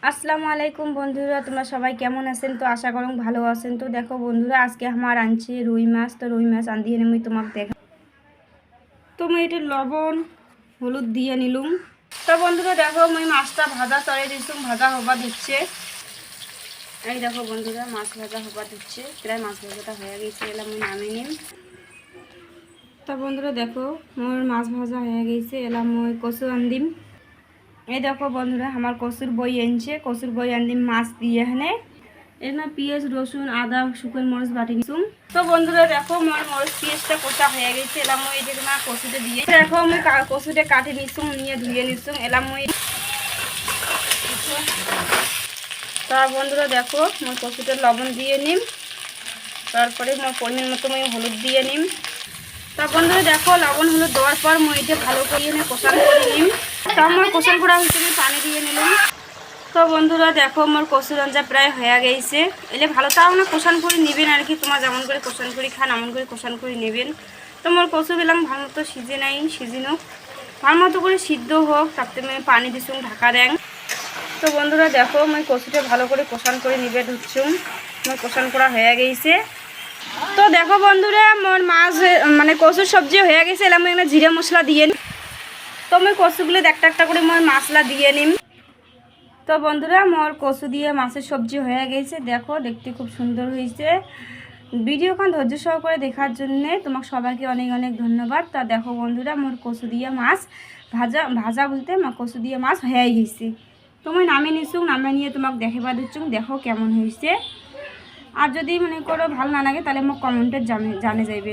আসসালামু আলাইকুম বন্ধুরা, তোমরা সবাই কেমন আছেন? তো আশা করুন ভালো আছেন। তো দেখো বন্ধুরা, আজকে আমার আনছি রুই মাছ। তো রুই মাছ আন দিয়ে আমি তোমাকে দেখা, তুমি এটা লবণ হলুদ দিয়ে নিলুম। তো বন্ধুরা দেখো, আমি মাছটা ভাজা চড়ে দিচ্ছুম, ভাজা হবা দিচ্ছে। এই দেখো বন্ধুরা, মাছ ভাজা হবা দিচ্ছে, প্রায় মাছ ভাজাটা হয়ে গেছে, এলাম আমি নামিয়ে নিম। তো বন্ধুরা দেখো, মোর মাছ ভাজা হয়ে গেছে, এলাম ওই কচু আনদিম। এই দেখো বন্ধুরা, আমার কচুর বই এনেছে, কচুর বই আনদিম মাছ দিয়ে এখানে এখানে পেঁয়াজ রসুন আদা শুকনো মরিচ বাটি নিছুম। তো বন্ধুরা দেখো, আমার মরিচ পেঁয়াজটা কষা হয়ে গেছে, এলাম ওই যে না কচুতে দিয়ে দেখো আমি কচুটা কাটি নিছুম, নিয়ে ধুয়ে নিছুম, এলাম ওই। তা বন্ধুরা দেখো, আমার কচুটা লবণ দিয়ে নিম, তারপরে আমার পরিমাণ মতো আমি হলুদ দিয়ে নিম। তা বন্ধুরা দেখো, লবণ হলুদ দেওয়ার পর মই এটা ভালো করে এনে কষান করে নিম। তা আমার কষান করা হয়েছে, আমি পানি দিয়ে নিলাম। তো বন্ধুরা দেখো, আমার কচুর রান্না প্রায় হয়ে গেছে, এলে ভালো তাও না কষান করে নেবেন আর কি, তোমার যেমন করে কষান করে খান এমন করে কষান করে নেবেন। তো আমার কচু গেলাম ভালো মতো সিজে নাই, সিজিনো ভালো মতো করে সিদ্ধ হোক, তারপরে আমি পানি দিছুম ঢাকা দেন। তো বন্ধুরা দেখো, আমি কচুটা ভালো করে কষান করে নিবে ঢুকছুম, আমার কষান করা হয়ে গেছে। তো দেখো বন্ধুরা, আমার মাছ মানে কচুর সবজি হয়ে গেছে, এলাম এখানে জিরা মশলা দিয়ে। তো আমি কচুগুলো একটা একটা করে আমার মশলা দিয়ে নিম। তো বন্ধুরা, মোর কচু দিয়ে মাছের সবজি হয়ে গেছে, দেখো দেখতে খুব সুন্দর হয়েছে। ভিডিওখান ধৈর্য সহকারে দেখার জন্যে তোমাকে সবাইকে অনেক অনেক ধন্যবাদ। তা দেখো বন্ধুরা, মোর কচু দিয়ে মাছ ভাজা ভাজা বলতে কচু দিয়ে মাছ হয়ে গেছে। তুমি নামিয়ে নিচ্ছুম, নামিয়ে নিয়ে তোমাকে দেখাবার দিচ্ছুম, দেখো কেমন হয়েছে। আর যদি মনে করো ভালো না লাগে তাহলে মোক কমেন্টে জানে যাইবে।